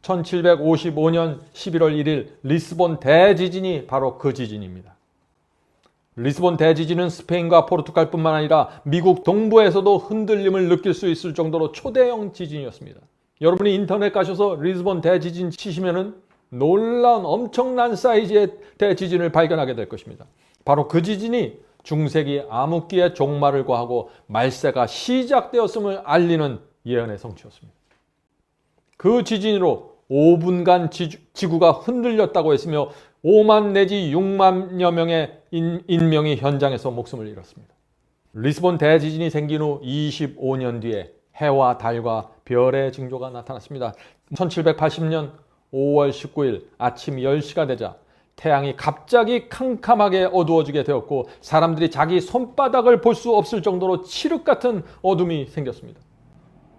1755년 11월 1일 리스본 대지진이 바로 그 지진입니다. 리스본 대지진은 스페인과 포르투갈뿐만 아니라 미국 동부에서도 흔들림을 느낄 수 있을 정도로 초대형 지진이었습니다. 여러분이 인터넷 가셔서 리스본 대지진 치시면은 놀라운 엄청난 사이즈의 대지진을 발견하게 될 것입니다. 바로 그 지진이 중세기 암흑기의 종말을 과하고 말세가 시작되었음을 알리는 예언의 성취였습니다. 그 지진으로 5분간 지구가 흔들렸다고 했으며 5만 내지 6만여 명의 인명이 현장에서 목숨을 잃었습니다. 리스본 대지진이 생긴 후 25년 뒤에 해와 달과 별의 징조가 나타났습니다. 1780년 5월 19일 아침 10시가 되자 태양이 갑자기 캄캄하게 어두워지게 되었고 사람들이 자기 손바닥을 볼 수 없을 정도로 칠흑 같은 어둠이 생겼습니다.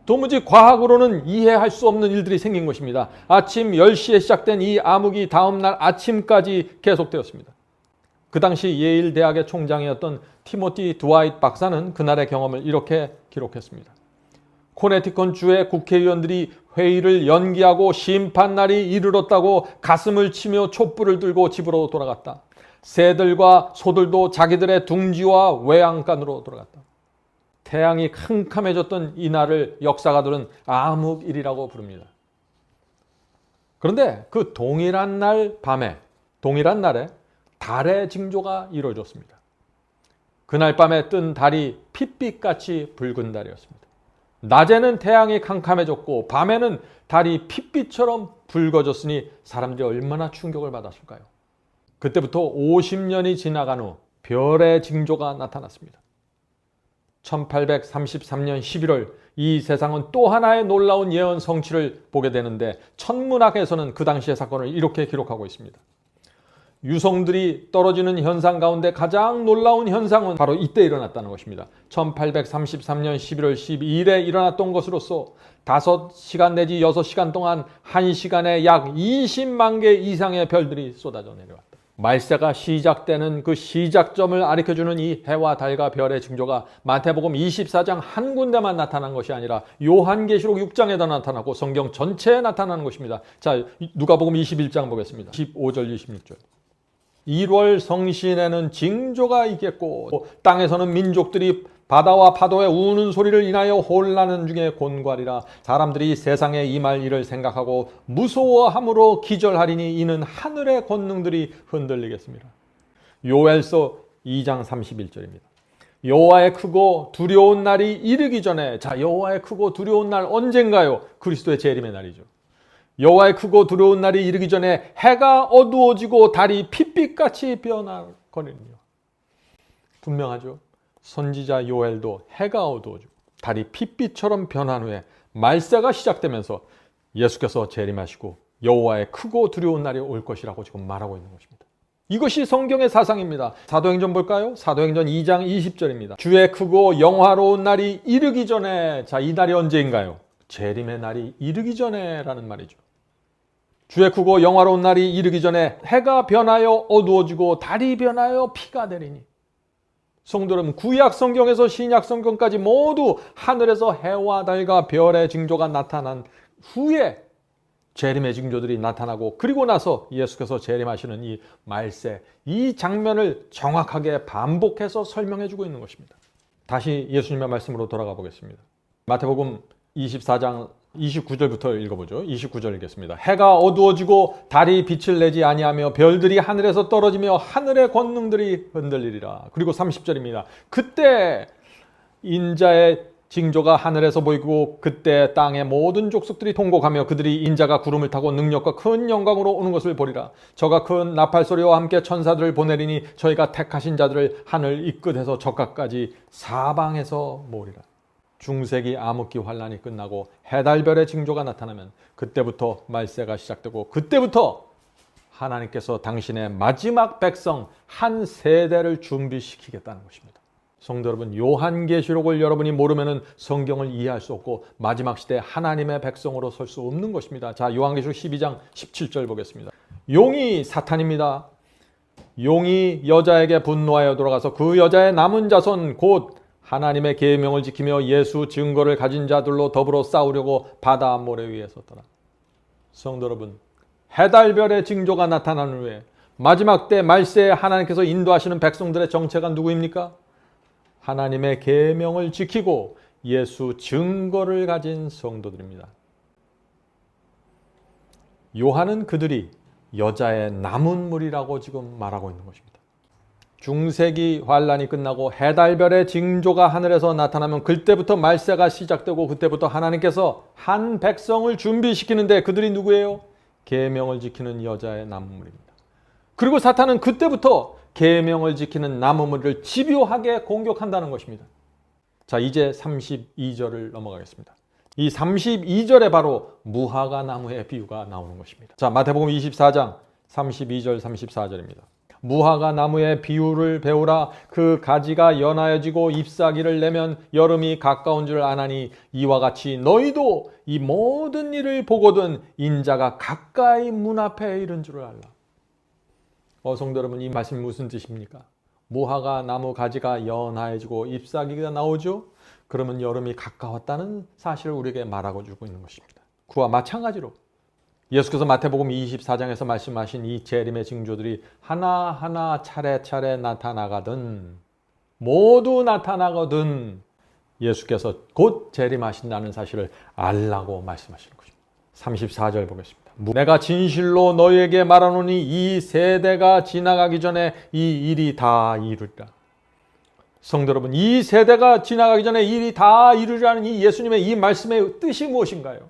도무지 과학으로는 이해할 수 없는 일들이 생긴 것입니다. 아침 10시에 시작된 이 암흑이 다음날 아침까지 계속되었습니다. 그 당시 예일 대학의 총장이었던 티모티 드와이트 박사는 그날의 경험을 이렇게 기록했습니다. 코네티컷 주의 국회의원들이 회의를 연기하고 심판날이 이르렀다고 가슴을 치며 촛불을 들고 집으로 돌아갔다. 새들과 소들도 자기들의 둥지와 외양간으로 돌아갔다. 태양이 캄캄해졌던 이날을 역사가들은 암흑일이라고 부릅니다. 그런데 그 동일한 날 밤에, 동일한 날에 달의 징조가 이루어졌습니다. 그날 밤에 뜬 달이 핏빛같이 붉은 달이었습니다. 낮에는 태양이 캄캄해졌고 밤에는 달이 핏빛처럼 붉어졌으니 사람들이 얼마나 충격을 받았을까요? 그때부터 50년이 지나간 후 별의 징조가 나타났습니다. 1833년 11월 이 세상은 또 하나의 놀라운 예언 성취를 보게 되는데 천문학에서는 그 당시의 사건을 이렇게 기록하고 있습니다. 유성들이 떨어지는 현상 가운데 가장 놀라운 현상은 바로 이때 일어났다는 것입니다. 1833년 11월 12일에 일어났던 것으로서 5시간 내지 6시간 동안 1시간에 약 20만 개 이상의 별들이 쏟아져 내려왔다. 말세가 시작되는 그 시작점을 가리켜주는 이 해와 달과 별의 징조가 마태복음 24장 한 군데만 나타난 것이 아니라 요한계시록 6장에도 나타나고 성경 전체에 나타나는 것입니다. 자, 누가복음 21장 보겠습니다. 15절 26절. 1월 성신에는 징조가 있겠고 땅에서는 민족들이 바다와 파도의 우는 소리를 인하여 혼란한 중에 곤고하리라. 사람들이 세상에 임할 일을 생각하고 무서워함으로 기절하리니 이는 하늘의 권능들이 흔들리겠습니다. 요엘서 2장 31절입니다. 여호와의 크고 두려운 날이 이르기 전에, 자, 여호와의 크고 두려운 날 언젠가요? 그리스도의 재림의 날이죠. 여호와의 크고 두려운 날이 이르기 전에 해가 어두워지고 달이 핏빛같이 변하거든요. 분명하죠. 선지자 요엘도 해가 어두워지고 달이 핏빛처럼 변한 후에 말세가 시작되면서 예수께서 재림하시고 여호와의 크고 두려운 날이 올 것이라고 지금 말하고 있는 것입니다. 이것이 성경의 사상입니다. 사도행전 볼까요? 사도행전 2장 20절입니다. 주의 크고 영화로운 날이 이르기 전에, 자, 이 날이 언제인가요? 재림의 날이 이르기 전에 라는 말이죠. 주의 크고 영화로운 날이 이르기 전에 해가 변하여 어두워지고 달이 변하여 피가 내리니. 성도 여러분, 구약 성경에서 신약 성경까지 모두 하늘에서 해와 달과 별의 징조가 나타난 후에 재림의 징조들이 나타나고 그리고 나서 예수께서 재림하시는 이 말세, 이 장면을 정확하게 반복해서 설명해 주고 있는 것입니다. 다시 예수님의 말씀으로 돌아가 보겠습니다. 마태복음 24장 29절부터 읽어보죠. 29절 읽겠습니다. 해가 어두워지고 달이 빛을 내지 아니하며 별들이 하늘에서 떨어지며 하늘의 권능들이 흔들리리라. 그리고 30절입니다. 그때 인자의 징조가 하늘에서 보이고 그때 땅의 모든 족속들이 통곡하며 그들이 인자가 구름을 타고 능력과 큰 영광으로 오는 것을 보리라. 저가 큰 나팔 소리와 함께 천사들을 보내리니 저희가 택하신 자들을 하늘 이 끝에서 저 끝까지 사방에서 모으리라. 중세기 암흑기 환란이 끝나고 해달별의 징조가 나타나면 그때부터 말세가 시작되고 그때부터 하나님께서 당신의 마지막 백성 한 세대를 준비시키겠다는 것입니다. 성도 여러분, 요한계시록을 여러분이 모르면 성경을 이해할 수 없고 마지막 시대 하나님의 백성으로 설 수 없는 것입니다. 자, 요한계시록 12장 17절 보겠습니다. 용이 사탄입니다. 용이 여자에게 분노하여 돌아가서 그 여자의 남은 자손 곧 하나님의 계명을 지키며 예수 증거를 가진 자들로 더불어 싸우려고 바다 모래 위에 섰더라. 성도 여러분, 해달별의 징조가 나타난 후에 마지막 때 말세에 하나님께서 인도하시는 백성들의 정체가 누구입니까? 하나님의 계명을 지키고 예수 증거를 가진 성도들입니다. 요한은 그들이 여자의 남은 물이라고 지금 말하고 있는 것입니다. 중세기 환란이 끝나고 해달별의 징조가 하늘에서 나타나면 그때부터 말세가 시작되고 그때부터 하나님께서 한 백성을 준비시키는데 그들이 누구예요? 계명을 지키는 여자의 남은 물입니다. 그리고 사탄은 그때부터 계명을 지키는 남은 물을 집요하게 공격한다는 것입니다. 자, 이제 32절을 넘어가겠습니다. 이 32절에 바로 무화과 나무의 비유가 나오는 것입니다. 자, 마태복음 24장 32절 34절입니다. 무화과 나무의 비유를 배우라. 그 가지가 연하여지고 잎사귀를 내면 여름이 가까운 줄 아나니 이와 같이 너희도 이 모든 일을 보거든 인자가 가까이 문 앞에 이른 줄을 알라. 성도 여러분, 이 말씀이 무슨 뜻입니까? 무화과 나무 가지가 연하여지고 잎사귀가 나오죠? 그러면 여름이 가까웠다는 사실을 우리에게 말하고 주고 있는 것입니다. 그와 마찬가지로 예수께서 마태복음 24장에서 말씀하신 이 재림의 징조들이 하나하나 차례차례 나타나거든, 모두 나타나거든 예수께서 곧 재림하신다는 사실을 알라고 말씀하시는 것입니다. 34절 보겠습니다. 내가 진실로 너희에게 말하노니 이 세대가 지나가기 전에 이 일이 다 이루리라. 성도 여러분, 이 세대가 지나가기 전에 이 일이 다 이루리라는 이 예수님의 이 말씀의 뜻이 무엇인가요?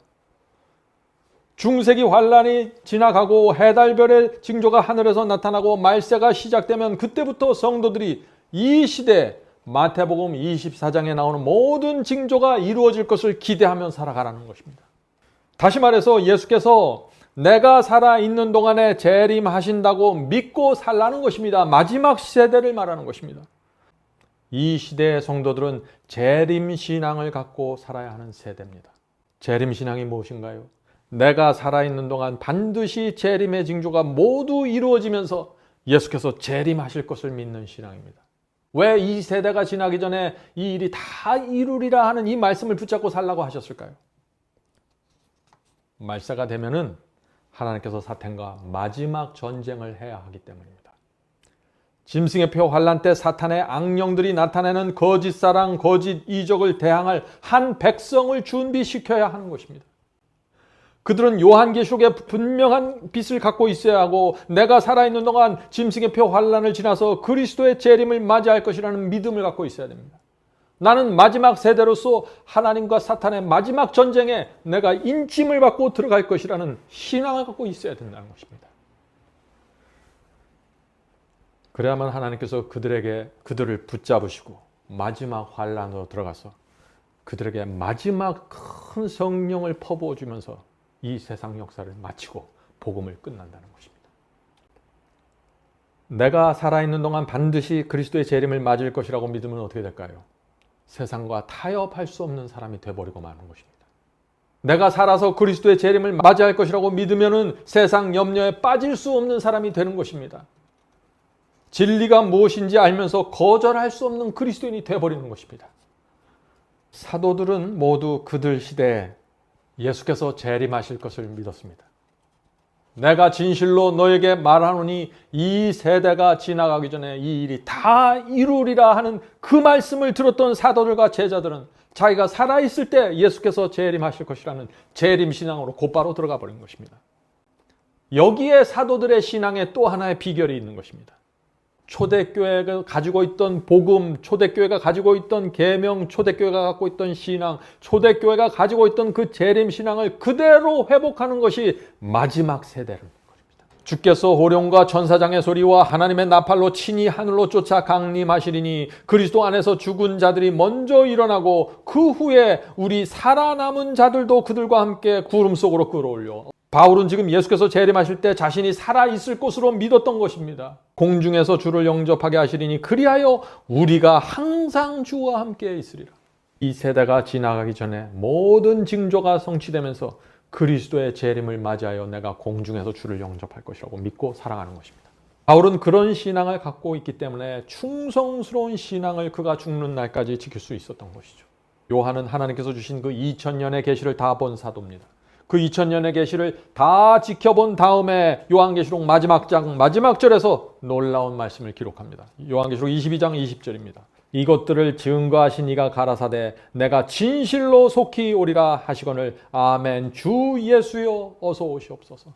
중세기 환란이 지나가고 해달별의 징조가 하늘에서 나타나고 말세가 시작되면 그때부터 성도들이 이 시대 마태복음 24장에 나오는 모든 징조가 이루어질 것을 기대하며 살아가라는 것입니다. 다시 말해서 예수께서 내가 살아있는 동안에 재림하신다고 믿고 살라는 것입니다. 마지막 세대를 말하는 것입니다. 이 시대의 성도들은 재림신앙을 갖고 살아야 하는 세대입니다. 재림신앙이 무엇인가요? 내가 살아있는 동안 반드시 재림의 징조가 모두 이루어지면서 예수께서 재림하실 것을 믿는 신앙입니다. 왜 이 세대가 지나기 전에 이 일이 다 이루리라 하는 이 말씀을 붙잡고 살라고 하셨을까요? 말세가 되면은 하나님께서 사탄과 마지막 전쟁을 해야 하기 때문입니다. 짐승의 표 환란 때 사탄의 악령들이 나타내는 거짓 사랑, 거짓 이적을 대항할 한 백성을 준비시켜야 하는 것입니다. 그들은 요한계시록에 분명한 빛을 갖고 있어야 하고 내가 살아있는 동안 짐승의 표 환란을 지나서 그리스도의 재림을 맞이할 것이라는 믿음을 갖고 있어야 됩니다. 나는 마지막 세대로서 하나님과 사탄의 마지막 전쟁에 내가 인침을 받고 들어갈 것이라는 신앙을 갖고 있어야 된다는 것입니다. 그래야만 하나님께서 그들을 붙잡으시고 마지막 환란으로 들어가서 그들에게 마지막 큰 성령을 퍼부어 주면서 이 세상 역사를 마치고 복음을 끝난다는 것입니다. 내가 살아있는 동안 반드시 그리스도의 재림을 맞을 것이라고 믿으면 어떻게 될까요? 세상과 타협할 수 없는 사람이 되어버리고 마는 것입니다. 내가 살아서 그리스도의 재림을 맞이할 것이라고 믿으면 세상 염려에 빠질 수 없는 사람이 되는 것입니다. 진리가 무엇인지 알면서 거절할 수 없는 그리스도인이 되어버리는 것입니다. 사도들은 모두 그들 시대에 예수께서 재림하실 것을 믿었습니다. 내가 진실로 너에게 말하노니 이 세대가 지나가기 전에 이 일이 다 이루리라 하는 그 말씀을 들었던 사도들과 제자들은 자기가 살아있을 때 예수께서 재림하실 것이라는 재림신앙으로 곧바로 들어가 버린 것입니다. 여기에 사도들의 신앙에 또 하나의 비결이 있는 것입니다. 초대교회가 가지고 있던 복음, 초대교회가 가지고 있던 계명, 초대교회가 갖고 있던 신앙, 초대교회가 가지고 있던 그 재림신앙을 그대로 회복하는 것이 마지막 세대라는 것입니다. 주께서 호령과 천사장의 소리와 하나님의 나팔로 친히 하늘로 쫓아 강림하시리니 그리스도 안에서 죽은 자들이 먼저 일어나고 그 후에 우리 살아남은 자들도 그들과 함께 구름 속으로 끌어올려. 바울은 지금 예수께서 재림하실 때 자신이 살아있을 것으로 믿었던 것입니다. 공중에서 주를 영접하게 하시리니 그리하여 우리가 항상 주와 함께 있으리라. 이 세대가 지나가기 전에 모든 징조가 성취되면서 그리스도의 재림을 맞이하여 내가 공중에서 주를 영접할 것이라고 믿고 살아가는 것입니다. 바울은 그런 신앙을 갖고 있기 때문에 충성스러운 신앙을 그가 죽는 날까지 지킬 수 있었던 것이죠. 요한은 하나님께서 주신 그 2000년의 계시를 다 본 사도입니다. 그 2000년의 계시를 다 지켜본 다음에 요한계시록 마지막 장 마지막 절에서 놀라운 말씀을 기록합니다. 요한계시록 22장 20절입니다. 이것들을 증거하신 이가 가라사대 내가 진실로 속히 오리라 하시거늘 아멘. 주 예수여 어서 오시옵소서.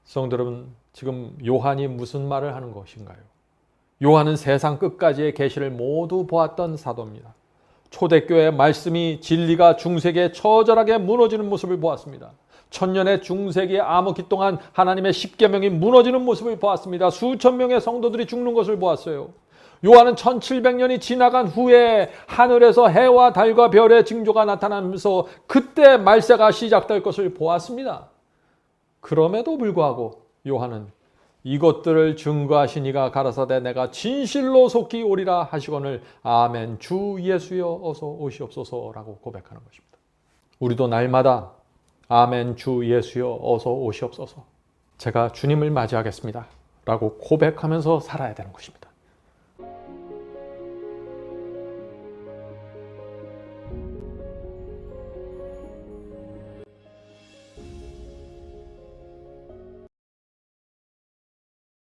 성도 여러분, 지금 요한이 무슨 말을 하는 것인가요? 요한은 세상 끝까지의 계시를 모두 보았던 사도입니다. 초대교회의 말씀이 진리가 중세기에 처절하게 무너지는 모습을 보았습니다. 천년의 중세기의 암흑기 동안 하나님의 십계명이 무너지는 모습을 보았습니다. 수천 명의 성도들이 죽는 것을 보았어요. 요한은 1700년이 지나간 후에 하늘에서 해와 달과 별의 징조가 나타나면서 그때 말세가 시작될 것을 보았습니다. 그럼에도 불구하고 요한은 이것들을 증거하신 이가 가라사대 내가 진실로 속히 오리라 하시거늘 아멘. 주 예수여 어서 오시옵소서라고 고백하는 것입니다. 우리도 날마다 아멘. 주 예수여 어서 오시옵소서. 제가 주님을 맞이하겠습니다 라고 고백하면서 살아야 되는 것입니다.